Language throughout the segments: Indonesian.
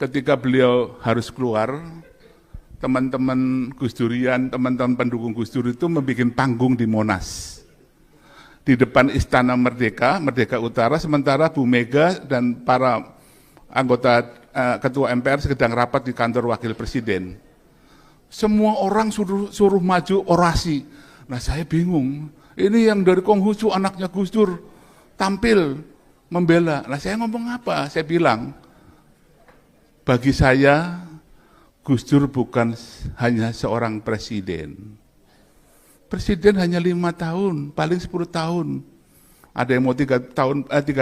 ketika beliau harus keluar, teman-teman Gus Durian, teman-teman pendukung Gus Dur itu membuat panggung di Monas. Di depan Istana Merdeka, Merdeka Utara, sementara Bu Mega dan para anggota Ketua MPR sedang rapat di kantor Wakil Presiden. Semua orang suruh maju orasi. Nah saya bingung, ini yang dari Konghucu anaknya Gus Dur tampil membela. Nah saya ngomong apa? Saya bilang, bagi saya Gus Dur bukan hanya seorang presiden. Presiden hanya 5 tahun, paling 10 tahun. Ada yang mau 3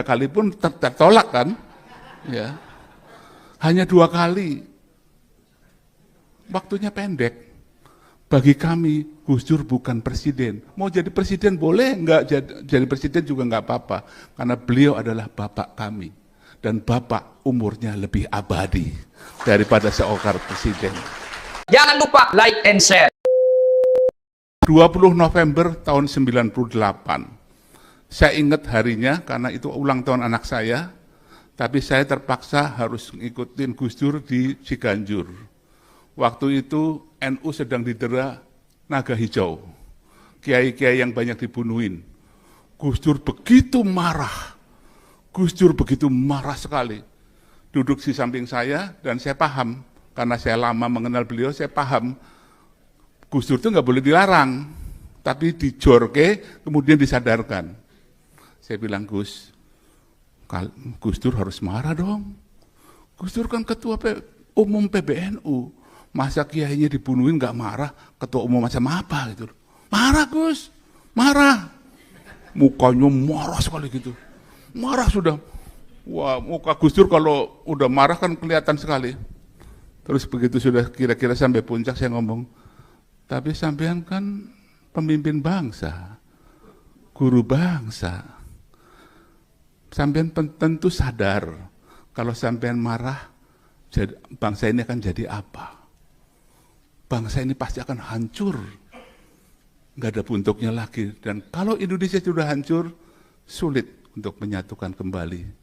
kali pun tertolak kan? Ya. Hanya 2 kali. Waktunya pendek. Bagi kami, Gus Dur bukan presiden. Mau jadi presiden boleh, enggak jadi presiden juga enggak apa-apa. Karena beliau adalah bapak kami. Dan bapak umurnya lebih abadi daripada seorang presiden. Jangan lupa like and share. 20 November tahun 98. Saya ingat harinya karena itu ulang tahun anak saya, tapi saya terpaksa harus ngikutin Gus Dur di Ciganjur. Waktu itu NU sedang didera naga hijau. Kiai-kiai yang banyak dibunuhin. Gus Dur begitu marah. Gus Dur begitu marah sekali. Duduk di samping saya dan saya paham, karena saya lama mengenal beliau, saya paham Gus Dur itu nggak boleh dilarang, tapi dijorke, kemudian disadarkan. Saya bilang, Gus Dur harus marah dong. Gus Dur kan ketua umum PBNU, masa kiainya dibunuhin nggak marah, ketua umum macam apa gitu. Marah Gus, marah. Mukanya marah sekali gitu. Marah sudah. Wah, muka Gus Dur kalau udah marah kan kelihatan sekali. Terus begitu sudah kira-kira sampai puncak saya ngomong, tapi sampean kan pemimpin bangsa, guru bangsa. Sampean tentu sadar kalau sampean marah, bangsa ini akan jadi apa? Bangsa ini pasti akan hancur. Nggak ada bentuknya lagi. Dan kalau Indonesia sudah hancur, sulit untuk menyatukan kembali.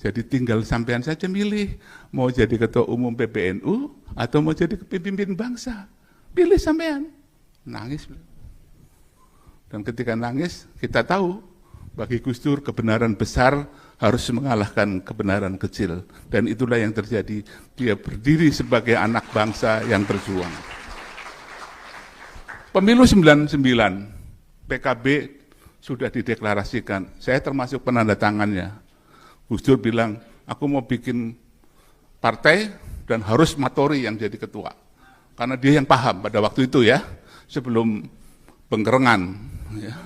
Jadi tinggal sampean saja milih, mau jadi ketua umum PBNU atau mau jadi pemimpin bangsa. Pilih sampean. Nangis. Dan ketika nangis, kita tahu bagi Gus Dur kebenaran besar harus mengalahkan kebenaran kecil. Dan itulah yang terjadi. Dia berdiri sebagai anak bangsa yang berjuang. Pemilu 99, PKB sudah dideklarasikan. Saya termasuk penandatangannya. Gus Dur bilang, aku mau bikin partai dan harus Matori yang jadi ketua. Karena dia yang paham pada waktu itu ya, sebelum pengkerengan. Ya.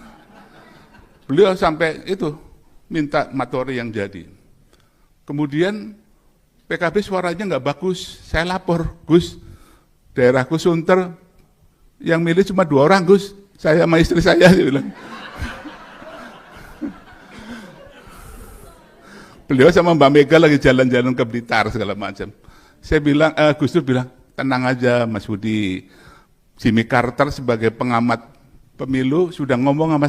Beliau sampai itu, minta Matori yang jadi. Kemudian PKB suaranya nggak bagus, saya lapor, Gus, daerahku Sunter, yang milih cuma 2 orang Gus, saya sama istri saya, dia bilang. Beliau sama Mbak Mega lagi jalan-jalan ke Blitar segala macam. Saya bilang, Gus Dur bilang, tenang aja Mas Budi, Jimmy Carter sebagai pengamat pemilu sudah ngomong sama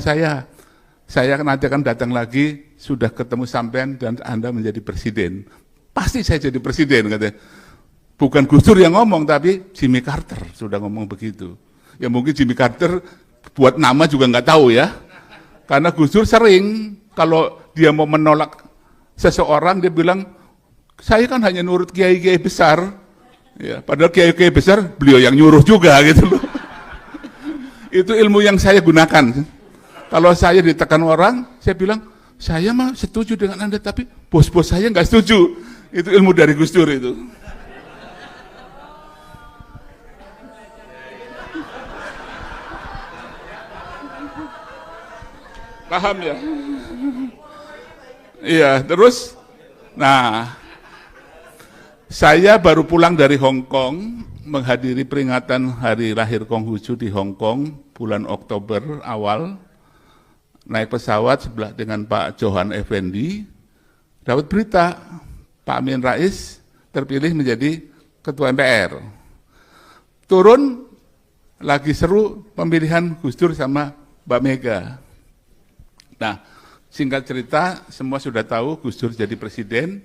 saya nanti akan datang lagi, sudah ketemu sampean dan Anda menjadi presiden. Pasti saya jadi presiden, katanya. Bukan Gus Dur yang ngomong, tapi Jimmy Carter sudah ngomong begitu. Ya mungkin Jimmy Carter buat nama juga nggak tahu ya, karena Gus Dur sering kalau dia mau menolak seseorang, dia bilang, saya kan hanya nurut kiai-kiai besar. Ya, padahal kiai-kiai besar beliau yang nyuruh juga gitu loh. Itu ilmu yang saya gunakan. Kalau saya ditekan orang, saya bilang, saya mah setuju dengan Anda, tapi bos-bos saya nggak setuju. Itu ilmu dari Gus Dur itu. Paham ya? Iya, terus, nah, saya baru pulang dari Hong Kong, menghadiri peringatan hari lahir Konghucu di Hong Kong, bulan Oktober awal, naik pesawat sebelah dengan Pak Johan Effendi, dapat berita, Pak Amin Rais terpilih menjadi Ketua MPR. Turun, lagi seru pemilihan Gus Dur sama Mbak Mega. Nah, singkat cerita, semua sudah tahu Gus Dur jadi presiden.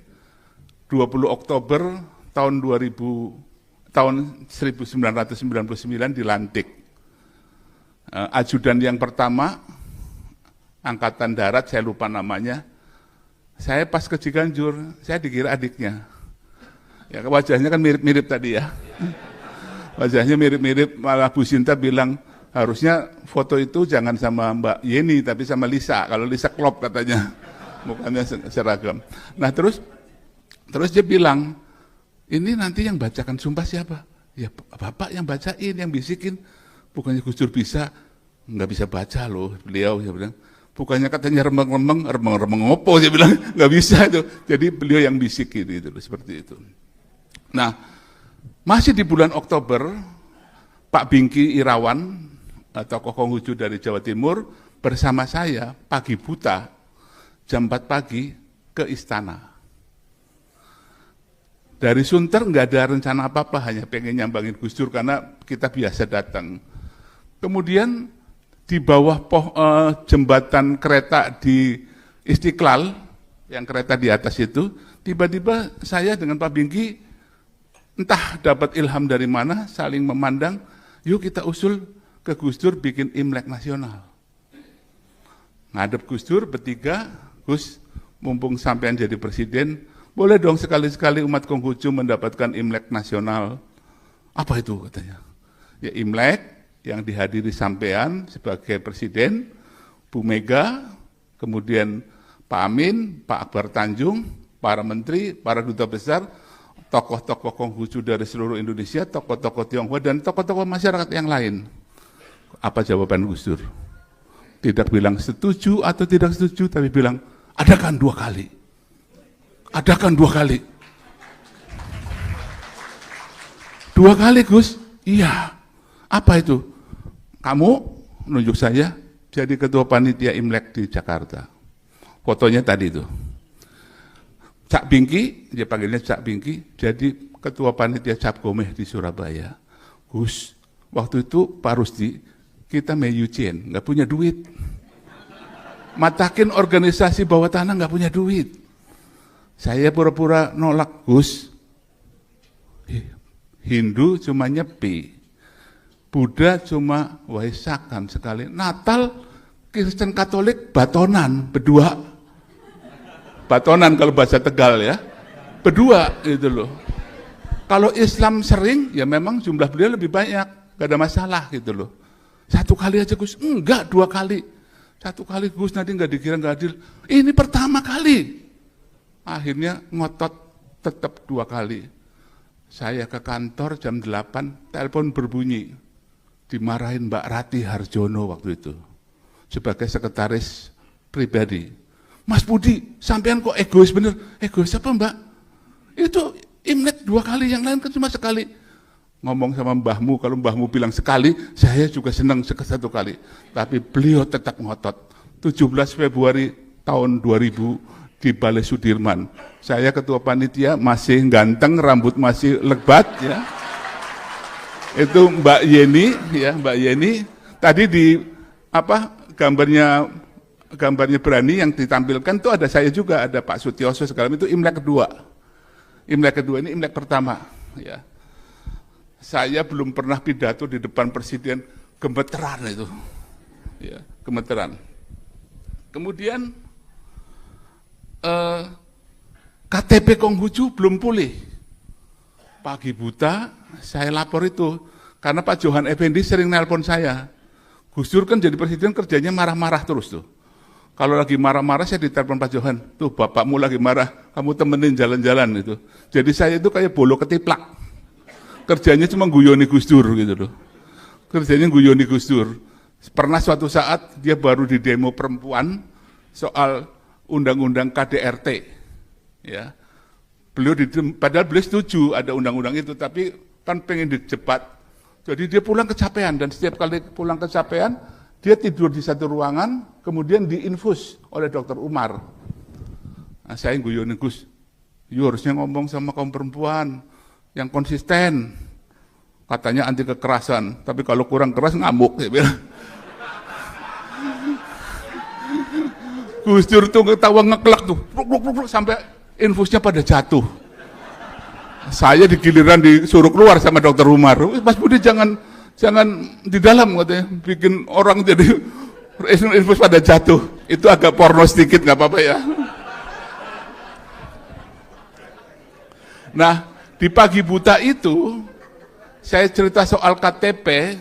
20 Oktober tahun 1999 dilantik. Ajudan yang pertama, Angkatan Darat, saya lupa namanya, saya pas ke Ciganjur, saya dikira adiknya. Ya, wajahnya kan mirip-mirip tadi ya. Wajahnya mirip-mirip, malah Bu Sinta bilang, harusnya foto itu jangan sama Mbak Yeni, tapi sama Lisa. Kalau Lisa klop katanya, mukanya seragam. Nah terus dia bilang, ini nanti yang bacakan sumpah siapa? Ya Bapak yang bacain, yang bisikin. Bukannya Gus Dur bisa, nggak bisa baca loh beliau, dia bilang. Bukannya katanya remeng-remeng ngopo, dia bilang, nggak bisa itu. Jadi beliau yang bisikin gitu, seperti itu. Nah, masih di bulan Oktober, Pak Bingki Irawan, tokoh Konghucu dari Jawa Timur, bersama saya pagi buta, jam 4 pagi ke istana. Dari Sunter nggak ada rencana apa-apa, hanya pengen nyambangin Gus Dur karena kita biasa datang. Kemudian di bawah jembatan kereta di Istiqlal, yang kereta di atas itu, tiba-tiba saya dengan Pak Bingki, entah dapat ilham dari mana, saling memandang, yuk kita usul ke Gus Dur bikin Imlek nasional. Ngadep Gus Dur bertiga, Gus, mumpung sampean jadi presiden, boleh dong sekali-sekali umat Konghucu mendapatkan Imlek nasional. Apa itu katanya? Ya Imlek yang dihadiri sampean sebagai presiden, Bu Mega, kemudian Pak Amin, Pak Akbar Tanjung, para menteri, para duta besar, tokoh-tokoh Konghucu dari seluruh Indonesia, tokoh-tokoh Tionghoa, dan tokoh-tokoh masyarakat yang lain. Apa jawaban Gus Dur? Tidak bilang setuju atau tidak setuju, tapi bilang, adakan 2 kali. Adakan 2 kali. 2 kali Gus? Iya. Apa itu? Kamu menunjuk saya jadi ketua panitia Imlek di Jakarta. Fotonya tadi itu. Cak Bingki, dia panggilnya Cak Bingki, jadi ketua panitia Cap Gomeh di Surabaya. Gus, waktu itu Pak Rusdi, kita meyucien, nggak punya duit. Matakin organisasi bawah tanah nggak punya duit. Saya pura-pura nolak, Gus. Hindu cuma nyepi, Buddha cuma waisakan sekali. Natal Kristen Katolik batonan berdua. Batonan kalau bahasa Tegal ya. Berdua gitu loh. Kalau Islam sering ya memang jumlah beliau lebih banyak, gak ada masalah gitu loh. 1 kali aja Gus, enggak 2 kali. 1 kali Gus nanti nggak dikira nggak adil. Ini pertama kali. Akhirnya ngotot tetap 2 kali. Saya ke kantor jam 8, telepon berbunyi. Dimarahin Mbak Rati Harjono waktu itu. Sebagai sekretaris pribadi. Mas Budi, sampean kok egois bener? Egois apa Mbak? Itu Imlek 2 kali, yang lain kan cuma sekali. Ngomong sama mbahmu, kalau mbahmu bilang sekali, saya juga senang 1 kali. Tapi beliau tetap ngotot. 17 Februari tahun 2000 di Balai Sudirman. Saya ketua panitia, masih ganteng, rambut masih lebat ya. Itu Mbak Yeni ya, Mbak Yeni. Tadi di gambarnya Berani yang ditampilkan itu ada saya juga, ada Pak Sutioso segala itu Imlek kedua. Imlek kedua ini Imlek pertama ya. Saya belum pernah pidato di depan presiden, gemeteran itu. Ya, gemeteran. Kemudian KTP Konghucu belum pulih. Pagi buta, saya lapor itu. Karena Pak Johan Effendi sering nelpon saya. Gus Dur kan jadi presiden kerjanya marah-marah terus tuh. Kalau lagi marah-marah saya ditelepon Pak Johan, tuh bapakmu lagi marah, kamu temenin jalan-jalan itu. Jadi saya itu kayak bolo ketiplak. Kerjanya cuma guyoni Gus Dur gitu loh. Kerjanya guyoni Gus Dur. Pernah suatu saat dia baru di demo perempuan soal undang-undang KDRT. Ya. Padahal beliau setuju ada undang-undang itu, tapi kan pengen dicepat. Jadi dia pulang kecapean, dan setiap kali pulang kecapean, dia tidur di satu ruangan, kemudian diinfus oleh Dr. Umar. Nah, saya guyoni Gus, you harusnya ngomong sama kaum perempuan yang konsisten. Katanya anti kekerasan, tapi kalau kurang keras ngamuk. Saya bilang. Gus Dur tuh ketawa ngeklak tuh, sampai infusnya pada jatuh. Saya di giliran disuruh keluar sama dokter Umar. Mas Budi jangan di dalam katanya, bikin orang jadi infus pada jatuh. Itu agak porno sedikit, nggak apa-apa ya. Nah, di pagi buta itu saya cerita soal KTP.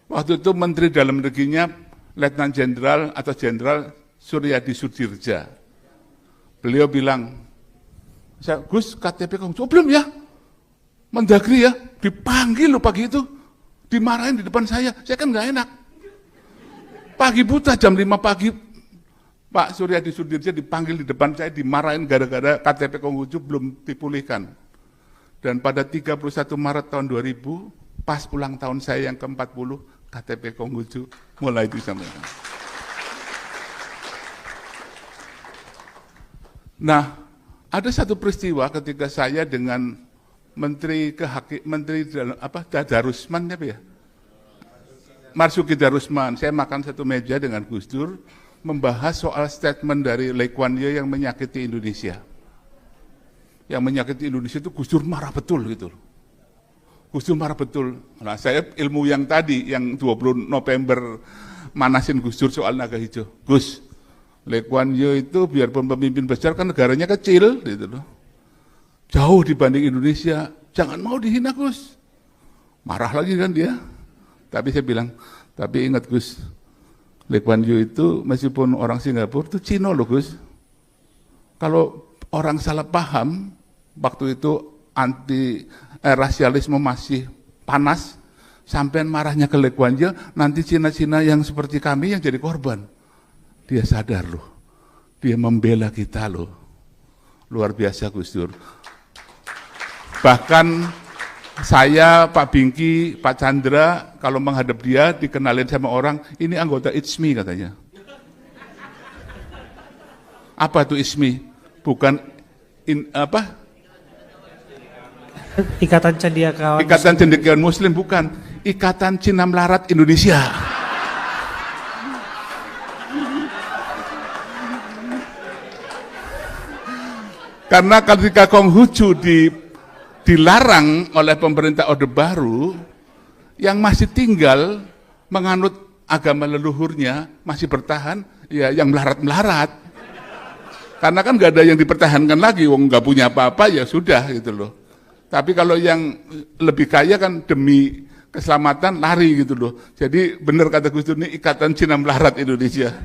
Waktu itu Menteri Dalam Negerinya Letnan Jenderal atau Jenderal Suryadi Sudirja. Beliau bilang, Gus, KTP kamu belum ya? Mendagri ya, dipanggil loh pagi itu, dimarahin di depan saya kan nggak enak. Pagi buta jam 5 pagi, Pak Suryadi Sudirja dipanggil di depan saya, dimarahin gara-gara KTP Konghucu belum dipulihkan. Dan pada 31 Maret tahun 2000, pas ulang tahun saya yang ke-40, KTP Konghucu mulai disampaikan. Nah, ada satu peristiwa ketika saya dengan Menteri Darusman apa ya? Marzuki Darusman, saya makan satu meja dengan Gus Dur, membahas soal statement dari Lee Kuan Yew yang menyakiti Indonesia. Yang menyakiti Indonesia itu Gus Dur marah betul gitu. Gus Dur marah betul. Nah, saya ilmu yang tadi, yang 20 November manasin Gus Dur soal naga hijau. Gus, Lee Kuan Yew itu biarpun pemimpin besar kan negaranya kecil gitu loh. Jauh dibanding Indonesia, jangan mau dihina Gus. Marah lagi kan dia. Tapi saya bilang, tapi ingat Gus, Lee Kuan Yew itu meskipun orang Singapura itu Cina loh Gus. Kalau orang salah paham, waktu itu rasialisme masih panas, sampai marahnya ke Lee Kuan Yew, nanti Cina-Cina yang seperti kami yang jadi korban. Dia sadar loh, dia membela kita loh. Luar biasa Gus Dur. Bahkan saya, Pak Bingki, Pak Chandra, kalau menghadap dia, dikenalin sama orang, ini anggota ITSMI katanya. Apa itu ITSMI? Bukan Ikatan Cendekiawan Ikatan Cendekiawan Muslim, bukan. Ikatan Cina Melarat Indonesia. Karena ketika Konghucu dilarang oleh pemerintah Orde Baru, yang masih tinggal menganut agama leluhurnya, masih bertahan, ya yang melarat-melarat. Karena kan nggak ada yang dipertahankan lagi, wong nggak punya apa-apa, ya sudah gitu loh. Tapi kalau yang lebih kaya kan demi keselamatan lari gitu loh. Jadi benar kata Gus Dur, ini Ikatan Cina Melarat Indonesia.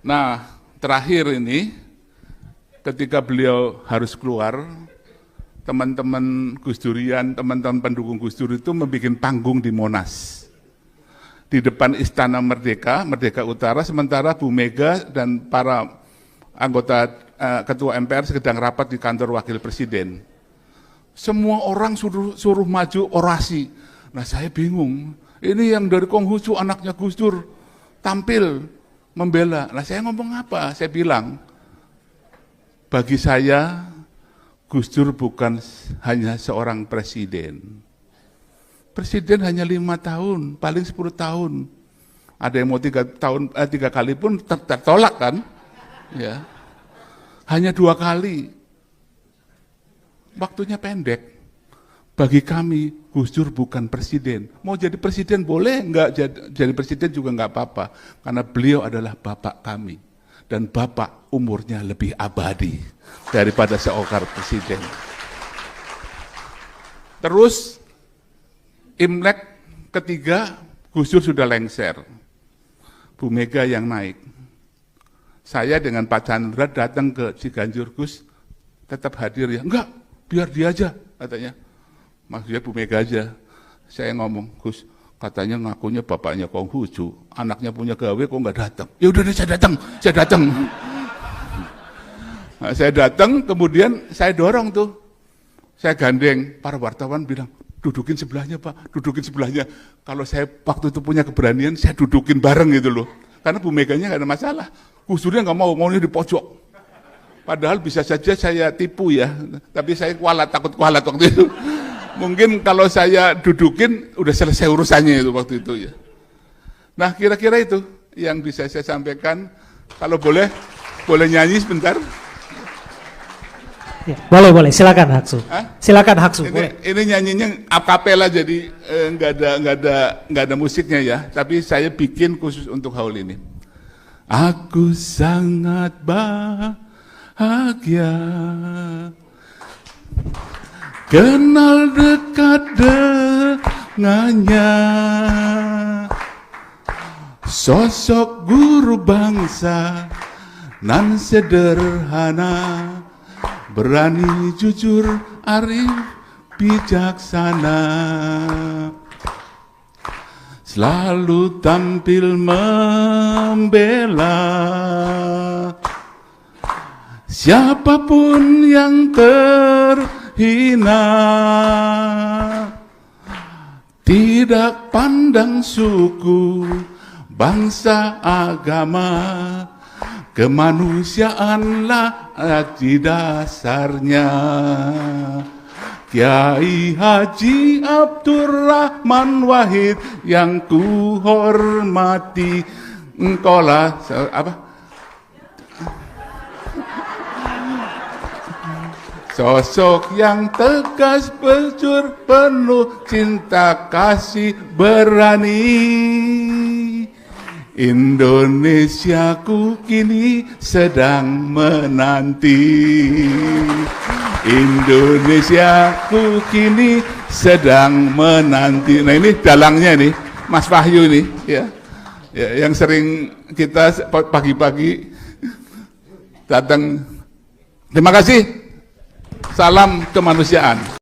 Nah, terakhir ini, ketika beliau harus keluar, teman-teman Gus Durian, teman-teman pendukung Gus Dur itu membuat panggung di Monas. Di depan Istana Merdeka, Merdeka Utara, sementara Bu Mega dan para anggota Ketua MPR sedang rapat di kantor Wakil Presiden. Semua orang suruh maju orasi. Nah saya bingung, ini yang dari Konghucu anaknya Gus Dur tampil membela. Nah saya ngomong apa? Saya bilang, bagi saya Gus Dur bukan hanya seorang presiden. Presiden hanya 5 tahun, paling 10 tahun. Ada yang mau 3 kali pun tertolak kan? Ya. Hanya 2 kali. Waktunya pendek. Bagi kami, Gus Dur bukan presiden. Mau jadi presiden boleh, enggak jadi presiden juga enggak apa-apa. Karena beliau adalah bapak kami. Dan bapak umurnya lebih abadi daripada seorang presiden. Terus, Imlek ketiga, Gus Dur sudah lengser. Bu Mega yang naik. Saya dengan Pak Chandra datang ke Ciganjur, Gus, tetap hadir ya? Enggak, biar dia aja, katanya. Maksudnya Bu Mega aja. Saya ngomong, Gus, katanya ngakunya bapaknya Konghucu, anaknya punya gawe kok nggak datang. Ya udah deh, saya datang. Nah, saya datang, kemudian saya dorong tuh. Saya gandeng, para wartawan bilang, dudukin sebelahnya Pak, dudukin sebelahnya. Kalau saya waktu itu punya keberanian, saya dudukin bareng gitu loh. Karena Bu Meganya nggak ada masalah. Gus Durnya nggak maunya di pojok. Padahal bisa saja saya tipu ya, tapi saya takut kualat waktu itu. Mungkin kalau saya dudukin, udah selesai urusannya itu waktu itu ya. Nah kira-kira itu yang bisa saya sampaikan. Kalau boleh nyanyi sebentar. Ya, boleh, silakan Haksu. Hah? Silakan Haksu, boleh. Ini nyanyinya akapela jadi nggak ada musiknya ya. Tapi saya bikin khusus untuk haul ini. Aku sangat bahagia kenal dekat dengannya, sosok guru bangsa nan sederhana, berani, jujur, arif, bijaksana, selalu tampil membela siapapun yang terhina, tidak pandang suku, bangsa, agama, kemanusiaanlah arti dasarnya. Kiai Haji Abdurrahman Wahid yang ku hormati, engkaulah sosok yang tegas, jujur, penuh cinta kasih, berani. Indonesiaku kini sedang menanti. Indonesiaku kini sedang menanti. Nah ini dalangnya nih, Mas Wahyu nih, ya, yang sering kita pagi-pagi datang. Terima kasih. Salam kemanusiaan.